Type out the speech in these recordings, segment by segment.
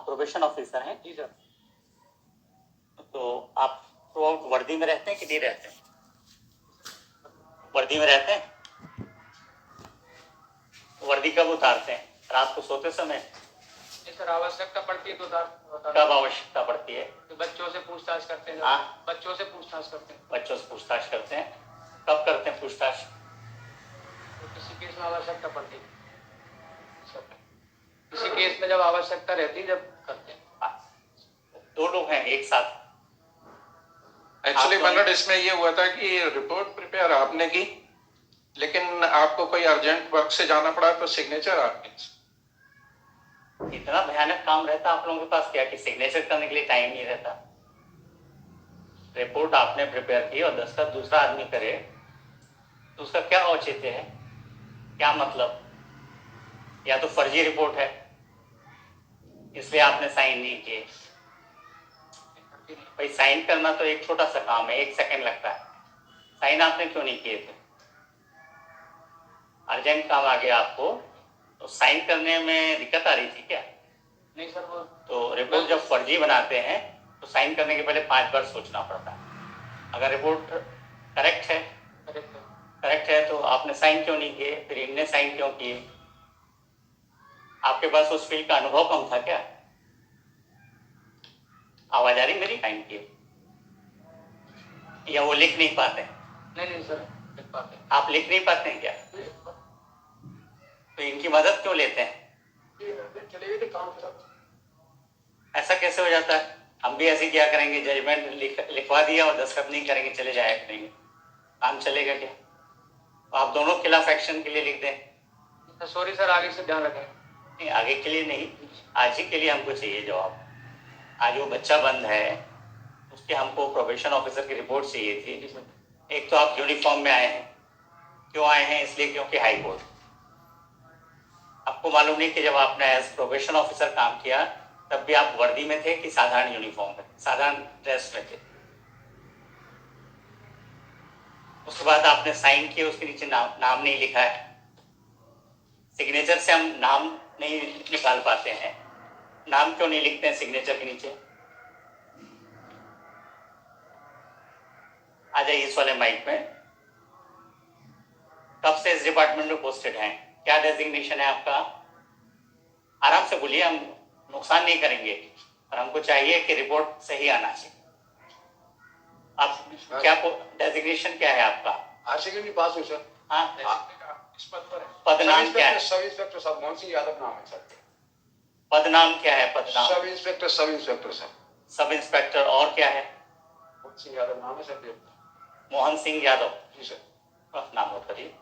Probation officer हैं? जी sir. तो आप थ्रू आउट वर्दी में रहते हैं कि नहीं रहते हैं? वर्दी में रहते हैं? वर्दी कब उतारते हैं? रात को सोते समय? सर आवश्यकता पड़ती है तो कब आवश्यकता पड़ती है? तो बच्चों से पूछताछ करते हैं। हाँ, बच्चों से पूछताछ करते हैं। बच्चों से पूछताछ करते हैं। कब करते हैं पूछताछ? तो किसी केस में आवश्यकता पड़ती है, किसी केस में जब आवश्यकता रहती है जब करते हैं। दो लोग हैं एक साथ? एक्चुअली बनर्ड इसमें ये हुआ था कि रिपोर्ट प्रिपेयर आपने की, लेकिन आपको कोई अर्जेंट वर्क से जाना पड़ा तो सिग्नेचर आपकी। इतना भयानक काम रहता आप लोगों के पास क्या कि सिग्नेचर करने के लिए टाइम नहीं रहता? रिपोर्ट आपने प्रिपेयर की और दस्तखत दूसरा आदमी करे तो उसका क्या औचित्य है? क्या मतलब? या तो फर्जी रिपोर्ट है इसलिए आपने साइन नहीं किए। भाई साइन करना तो एक छोटा सा काम है, 1 सेकंड लगता है। साइन आपने क्यों नहीं किए थे? अर्जेंट काम आ गया आपको तो साइन करने में दिक्कत आ रही थी क्या? नहीं सर, वो तो रिपोर्ट जब फर्जी बनाते हैं तो साइन करने के पहले 5 बार सोचना पड़ता है। अगर रिपोर्ट करेक्ट है तो आपने साइन क्यों नहीं किए? फिर इनने साइन क्यों किए? आपके पास उस फील्ड का अनुभव कम था क्या? आवाज आ रही मेरी? साइन किए या वो लिख नहीं पाते? नहीं सर, लिख पाते। आप लिख नहीं पाते हैं क्या? तो इनकी मदद क्यों लेते हैं? ऐसा कैसे हो जाता है? हम भी ऐसे क्या करेंगे, जजमेंट लिखवा दिया और दस्तखत नहीं करेंगे, चले जाया करेंगे, काम चलेगा क्या? तो आप दोनों खिलाफ एक्शन के लिए लिख दें। सॉरी सर, आगे से ध्यान रखें। नहीं, आगे के लिए नहीं, आज ही के लिए हमको चाहिए जवाब। आज वो बच्चा बंद है, उसके हमको प्रोबेशन ऑफिसर की रिपोर्ट चाहिए थी। एक तो आप यूनिफॉर्म में आए हैं, क्यों आए हैं? इसलिए क्योंकि हाई कोर्ट। आपको मालूम नहीं कि जब आपने एज प्रोबेशन ऑफिसर काम किया तब भी आप वर्दी में थे कि साधारण यूनिफॉर्म में, साधारण ड्रेस में थे? उसके बाद आपने साइन किए, उसके नीचे नाम नहीं लिखा है। सिग्नेचर से हम नाम नहीं निकाल पाते हैं। नाम क्यों नहीं लिखते हैं सिग्नेचर के नीचे? आ जाइए इस वाले माइक में। कब से इस डिपार्टमेंट में पोस्टेड हैं? क्या डेजिग्नेशन है आपका? आराम से बोलिए, हम नुकसान नहीं करेंगे और हमको चाहिए कि रिपोर्ट सही आना चाहिए। आप क्या डेजिग्नेशन क्या है आपका? आशिकी भी पास हुई सर। हाँ, इस पद पर है। पद नाम क्या है? सब इंस्पेक्टर साहब, मोहन सिंह यादव नाम है सर। पद नाम क्या है? पद नाम sub inspector sir. Sub inspector. और क्या है? मोहन सिंह यादव नाम है सर। मोहन सिंह यादव। जी सर। बस नाम नोट करिए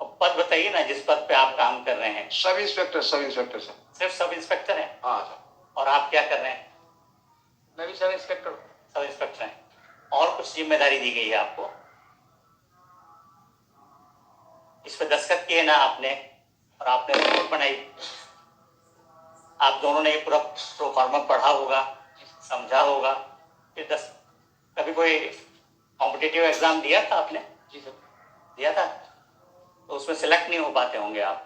और पद बताइए ना जिस पद पे आप काम कर रहे हैं। Sub inspector sir. सिर्फ सब इंस्पेक्टर हैं? हाँ सर। और आप क्या कर रहे हैं? मैं भी सब इंस्पेक्टर हूँ। सब इंस्पेक्टर हैं। और कुछ जिम्मेदारी दी गई है आपको? इस पे दस्तखत किए ना आपने और आपने रिपोर्ट बनाई। आप दोनों ने ये पूरा प्रोफार्मा पढ़ा होगा, समझा होगा। फिर कभी कोई कॉम्पिटिटिव एग्जाम दिया था आपने? जी सर। दिया था? तो उसमें सिलेक्ट नहीं हो पाते होंगे आप।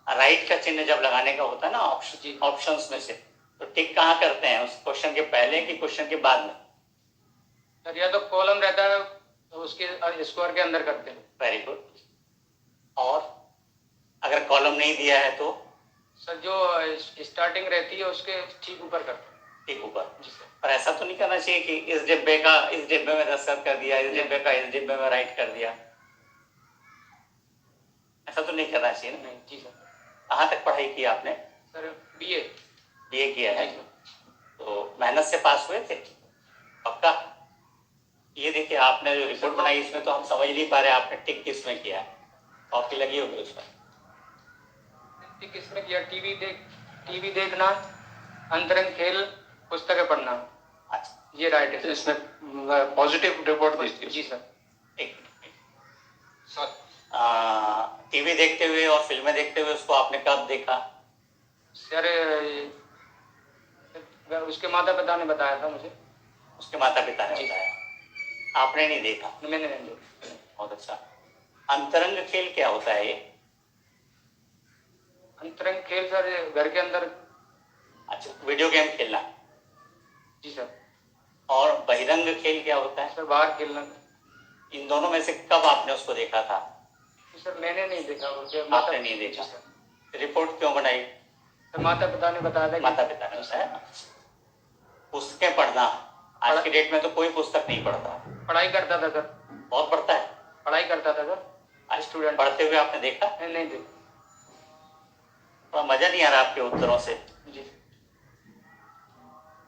राइट का चिन्ह जब लगाने का होता है ना ऑप्शंस में से, तो टिक कहाँ करते हैं? उस क्वेश्चन के पहले कि क्वेश्चन के बाद में? सर या तो कॉलम रहता है तो उसके स्क्वायर के अंदर करते हैं। Very good. और अगर कॉलम नहीं दिया है तो? सर जो स्टार्टिंग रहती है उसके ठीक ऊपर करते हैं। ठीक ऊपर। जी सर। पर ऐसा तो नहीं करना चाहिए कि इस डिब्बे का इस डिब्बे में दस्तखत कर दिया, इस डिब्बे का इस डिब्बे में राइट कर दिया। ऐसा तो नहीं करना चाहिए ना? नहीं। जी सर। कहाँ तक पढ़ाई की आपने? सर बीए किया है। तो मेहनत से पास हुए थे पक्का? ये देखिए आपने जो रिपोर्ट बनाई इसमें तो हम समझ नहीं पा रहे आपने टिक किस में किया है। कॉपी लगी होगी उसमें। टिक किस में किया? टीवी देखना, अंतरंग खेल, पुस्तकें पढ़ना। अच्छा, ये राइट है। इसमें पॉजिटिव रिपोर्ट दी थी। जी सर। एक टीवी देखते हुए और फिल्में देखते हुए उसको आपने कब देखा? सर उसके माता पिता ने बताया था मुझे। उसके माता पिता ने बताया, आपने नहीं देखा? मैंने नहीं देखा। बहुत अच्छा। अंतरंग खेल क्या होता है ये? अंतरंग खेल सर घर के अंदर अच्छा, वीडियो गेम खेलना। जी सर। और बहिरंग खेल क्या होता है? सर बाहर खेलना। इन दोनों में से कब आपने उसको देखा था? सर मैंने नहीं देखा, उनके आपने नहीं देखा। जी सर। रिपोर्ट क्यों बनाई? सर माता पिता ने बताया था। माता पिता ने बताया। पुस्तकें पढ़ना, आज की डेट में तो कोई पुस्तक नहीं पढ़ता। पढ़ाई करता था सर। बहुत पढ़ता है। पढ़ाई करता था सर। स्टूडेंट पढ़ते हुए आपने देखा? नहीं देखा। थोड़ा मजा नहीं आ रहा आपके उत्तरों से। जी।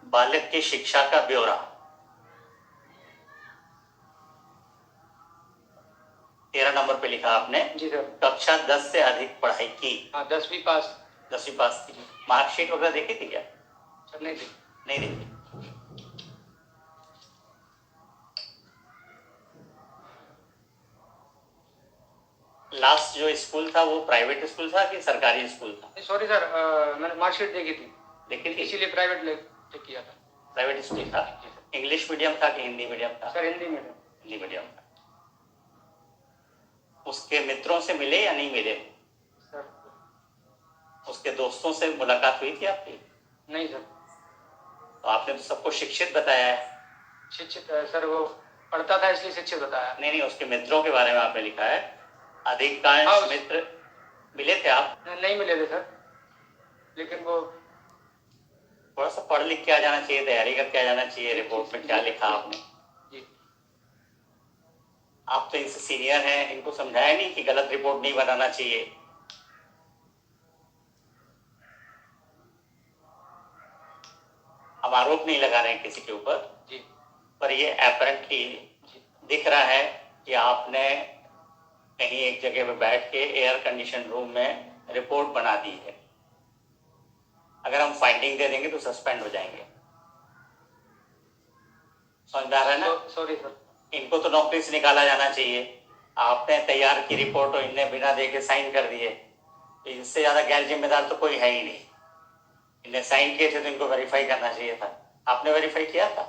बालक की शिक्षा का ब्यौरा, 13 नंबर पे लिखा आपने। जी सर। कक्षा 10 से अधिक पढ़ाई की। हाँ 10वीं पास। 10वीं पास की। मार्कशीट वगैरह देखी थी क्या? सर नहीं देखी। नहीं देखी। लास्ट जो स्कूल था वो प्राइवेट स्कूल था कि सरकारी स्कूल था? सॉरी सर, मैंने मार्कशीट देखी थी, देखी थी? इसीलिए प्राइवेट ले चेक किया था। प्राइवेट स्कूल था। इंग्लिश मीडियम था कि हिंदी मीडियम था? Sir Hindi medium. Hindi medium था। उसके मित्रों से मिले या नहीं मिले? सर उसके दोस्तों से मुलाकात हुई थी आपकी? नहीं सर। तो आपने तो सबको शिक्षित बताया है। शिक्षित सर, वो पढ़ता था इसलिए शिक्षित बताया। नहीं, उसके मित्रों के बारे में आपने लिखा है। अधिकांश मित्र मिले थे आप? नहीं मिले थे सर, लेकिन वो थोड़ा सा पढ़ लिख के आ जाना चाहिए, तैयारी करके आ जाना चाहिए। रिपोर्ट में क्या लिखा आपने? जी। आप तो इनसे सीनियर हैं, इनको समझाया नहीं कि गलत रिपोर्ट नहीं बनाना चाहिए? हम आरोप नहीं लगा रहे हैं किसी के ऊपर जी, पर ये एपरेंटली दिख रहा है कि आपने कहीं एक जगह पे बैठ के एयर कंडीशन रूम में रिपोर्ट बना दी है। अगर हम फाइंडिंग दे देंगे तो सस्पेंड हो जाएंगे। समझ में आ रहा है ना? Sorry sir. इनको तो नौकरी से निकाला जाना चाहिए। आपने तैयार की रिपोर्ट और इनने बिना देखे साइन कर दिए, तो इससे ज्यादा गैर जिम्मेदार तो कोई है ही नहीं। इनने साइन किए थे तो इनको वेरीफाई करना चाहिए था। आपने वेरीफाई किया था?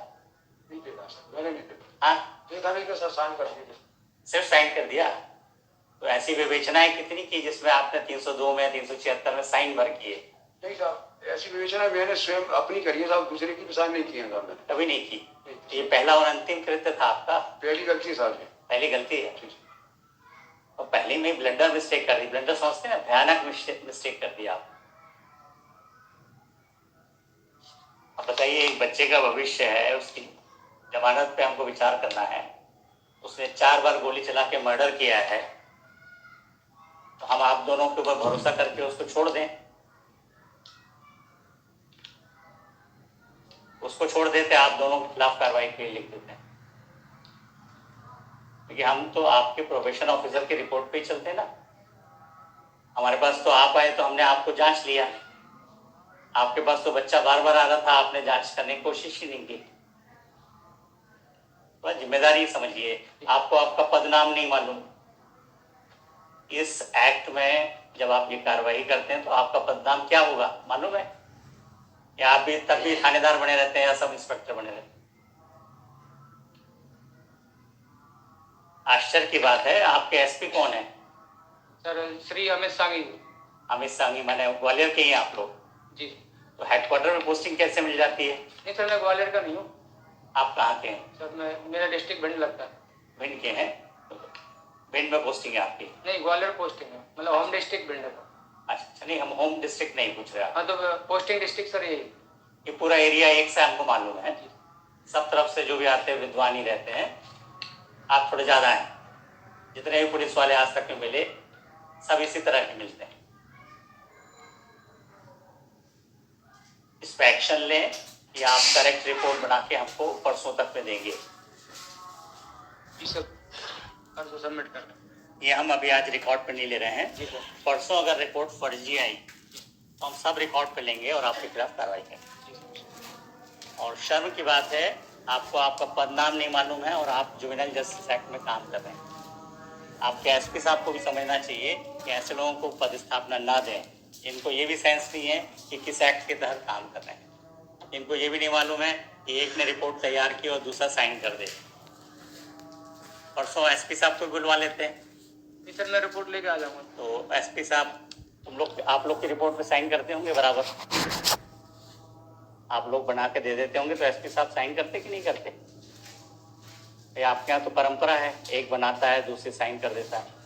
नहीं देखा सर, मैंने नहीं देखा। हाँ, देखा नहीं तो सर साइन कर दिए। सिर्फ साइन कर दिया। तो ऐसी विवेचनाएं कितनी की जिसमें आपने 302 में 376 में साइन भर किए? नहीं साहब, ऐसी विवेचना मैंने स्वयं अपनी करी है साहब, दूसरे की भी साइन नहीं किए साहब मैंने। कभी नहीं की। ये पहला और अंतिम कृत्य था आपका? पहली गलती साहब है। पहली गलती है। और पहले में ब्लंडर मिस्टेक कर दी। ब्लंडर समझते हैं ना, भयानक मिस्टेक कर दिया आप। अब बताइए, एक बच्चे का भविष्य है, उसकी जमानत पे हमको विचार करना है। उसने 4 बार गोली चला के मर्डर किया है, तो हम आप दोनों के ऊपर भरोसा करके उसको छोड़ दें? उसको छोड़ देते, आप दोनों के खिलाफ कार्रवाई के लिए लिख देते हैं। क्योंकि हम तो आपके प्रोबेशन ऑफिसर की रिपोर्ट पे ही चलते हैं ना। हमारे पास तो आप आए तो हमने आपको जांच लिया। आपके पास तो बच्चा बार बार आ रहा था, आपने जांच करने की कोशिश ही नहीं की। तो जिम्मेदारी समझिए। आपको आपका पदनाम नहीं मालूम। इस एक्ट में जब आप ये कार्रवाई करते हैं तो आपका पदनाम क्या होगा मालूम है? या आप भी तब भी थानेदार बने रहते हैं या सब इंस्पेक्टर बने रहते हैं? आश्चर्य की बात है, आपके एसपी कौन है? सर श्री अमित सांगी। अमित सांगी माने ग्वालियर के ही आप लोग? जी। तो हेडक्वार्टर में पोस्टिंग कैसे मिल जाती है? नहीं सर, मैं ग्वालियर का नहीं हूँ। आप कहाँ के हैं? सर मेरा डिस्ट्रिक्ट भिंड लगता है। भिंड के हैं? भिंड में पोस्टिंग है आपकी? नहीं, ग्वालियर पोस्टिंग है, मतलब होम डिस्ट्रिक्ट भिंड है। अच्छा, नहीं हम होम डिस्ट्रिक्ट नहीं पूछ रहे। हाँ तो पोस्टिंग डिस्ट्रिक्ट सर यही। ये पूरा एरिया एक से हमको मालूम है। सब तरफ से जो भी आते हैं विद्वान ही रहते हैं। आप थोड़े ज़्यादा हैं। जितने भी पुलिस वाले आज तक में मिले सब इसी तरह के मिलते हैं। इस पर एक्शन लें या आप करेक्ट रिपोर्ट बना के हमको परसों तक में देंगे? जी सर, परसों सबमिट कर दें। ये हम अभी आज रिकॉर्ड पे नहीं ले रहे हैं। जी सर। परसों अगर रिपोर्ट फर्जी आई तो हम सब रिकॉर्ड पे लेंगे और आपके खिलाफ कार्रवाई करेंगे। और शर्म की बात है, आपको आपका पदनाम नहीं मालूम है और आप जुवेनाइल जस्टिस एक्ट में काम कर रहे हैं। आपके एसपी साहब को भी समझना चाहिए कि ऐसे लोगों को पदस्थापना ना दें। इनको ये भी सेंस नहीं है कि किस एक्ट के तहत काम कर रहे हैं। इनको ये भी नहीं मालूम है कि एक ने रिपोर्ट तैयार की और दूसरा साइन कर दे। परसों एसपी साहब को बुलवा लेते हैं। जी सर, मैं रिपोर्ट लेके आ जाऊँगा। तो एसपी साहब, आप लोग की रिपोर्ट पे साइन करते होंगे बराबर? आप लोग बना के दे देते होंगे तो एसपी साहब साइन करते कि नहीं करते? ये आपके यहाँ तो परंपरा है, एक बनाता है दूसरे साइन कर देता है।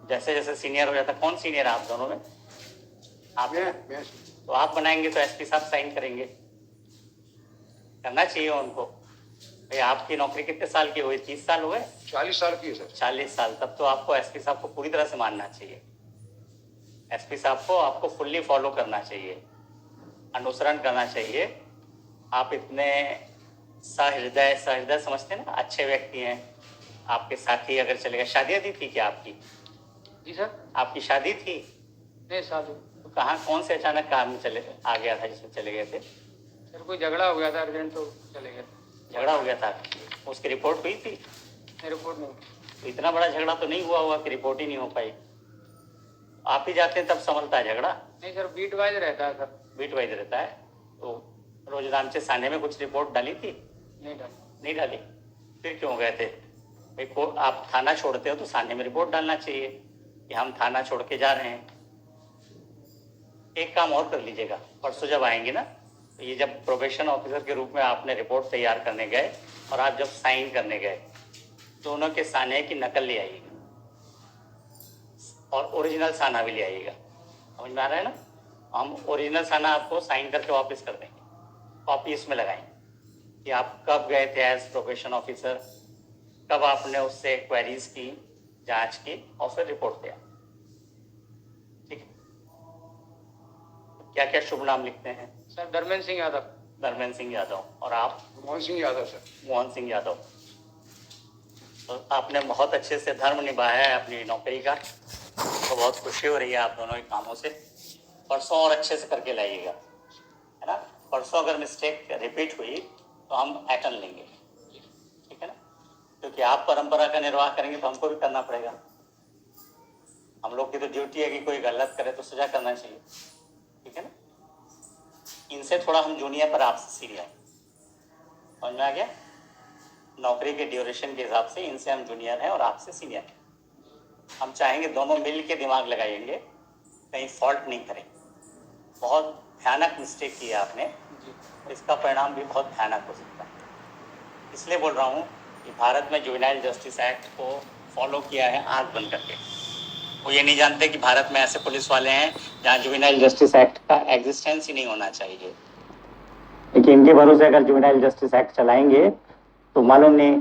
जैसे जैसे सीनियर हो जाता, कौन सीनियर है आप दोनों में? आप मैं तो आप बनाएंगे तो एसपी साहब साइन करेंगे, करना चाहिए उनको। भाई आपकी नौकरी कितने साल की हुई? 30 साल हुए? 40 साल की है सर। 40 साल, तब तो आपको एसपी साहब को पूरी तरह से मानना चाहिए। एसपी साहब को आपको फुल्ली फॉलो करना चाहिए, अनुसरण करना चाहिए। आप इतने सहृदय समझते हैं ना, अच्छे व्यक्ति हैं। आपके साथी अगर चले गए, शादी आदि थी क्या आपकी? जी सर। आपकी शादी थी? नहीं साधु। तो कहाँ, कौन से अचानक काम में चले आ गया था जिसमें चले गए थे? सर कोई झगड़ा हो गया था अर्जेंट, तो चले गए। झगड़ा हो गया था, उसकी रिपोर्ट हुई थी? नहीं, रिपोर्ट नहीं। तो इतना बड़ा झगड़ा तो नहीं हुआ होगा कि रिपोर्ट ही नहीं हो पाई। आप ही जाते हैं तब संभलता है झगड़ा? नहीं सर, बीट वाइज रहता है सर। बीट वाइज रहता है। तो रोजनामचे थाने में कुछ रिपोर्ट डाली थी? नहीं डाला। नहीं डाली? फिर क्यों गए थे? भाई को आप थाना छोड़ते हो तो थाने में रिपोर्ट डालना चाहिए कि हम थाना छोड़ के जा रहे हैं। एक काम और कर लीजिएगा, परसों जब आएंगे ना, तो ये जब प्रोबेशन ऑफिसर के रूप में आपने रिपोर्ट तैयार करने गए और आप जब साइन करने गए, दोनों के साने की नकल ले आइएगा और ओरिजिनल साना भी ले आइएगा। समझ में आ रहा है ना? हम ओरिजिनल साना आपको साइन करके वापस कर देंगे, कॉपी इसमें लगाएंगे कि आप कब गए थे एज प्रोबेशन ऑफिसर, कब आपने उससे क्वेरीज की, जांच की और फिर रिपोर्ट दिया। ठीक है? क्या क्या शुभ नाम लिखते हैं? सर धर्मेंद्र सिंह यादव। धर्मेंद्र सिंह यादव। और आप? मोहन सिंह यादव सर। मोहन सिंह यादव। तो आपने बहुत अच्छे से धर्म निभाया है अपनी नौकरी का, तो बहुत खुशी हो रही है आप दोनों के कामों से। परसों और अच्छे से करके लाइएगा, है ना? परसों अगर मिस्टेक रिपीट हुई तो हम एक्शन लेंगे, ठीक है ना? क्योंकि आप परंपरा का निर्वाह करेंगे तो हमको भी करना पड़ेगा। हम लोग की तो ड्यूटी है कि कोई गलत करे तो सजा करना चाहिए, ठीक है ना? इनसे थोड़ा हम जूनियर पर आपसे सीनियर, समझ में आ गया? नौकरी के ड्यूरेशन के हिसाब से इनसे हम जूनियर हैं और आपसे सीनियर हैं। हम चाहेंगे दोनों मिल के दिमाग लगाएंगे, कहीं फॉल्ट नहीं करेंगे। बहुत भयानक मिस्टेक की है आपने, इसका परिणाम भी बहुत भयानक हो सकता है। इसलिए बोल रहा हूँ कि भारत में जुवेनाइल जस्टिस एक्ट को फॉलो किया है आंख बंद करके। वो ये नहीं जानते कि भारत में ऐसे पुलिस वाले हैं जहाँ जुवेनाइल जस्टिस एक्ट का एग्जिस्टेंस ही नहीं होना चाहिए। लेकिन इनके भरोसे अगर जुवेनाइल जस्टिस एक्ट चलाएंगे तो मालूम नहीं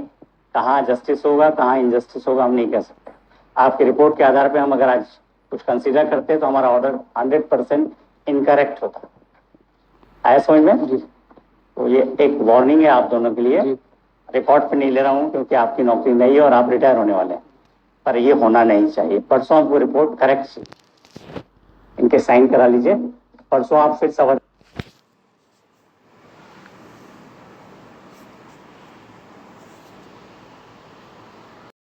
कहाँ जस्टिस होगा, कहाँ इनजस्टिस होगा, हम नहीं कह सकते। आपकी रिपोर्ट के आधार पे हम अगर आज कुछ कंसीडर करते हैं तो हमारा ऑर्डर 100% इनकरेक्ट होता। आया समझ में? तो ये एक वार्निंग है आप दोनों के लिए। रिकॉर्ड पे नहीं ले रहा हूँ क्योंकि आपकी नौकरी नहीं है और आप रिटायर होने वाले हैं, पर ये होना नहीं चाहिए। परसों आपको रिपोर्ट करेक्ट, इनके साइन करा लीजिए। परसों आप फिर सवाल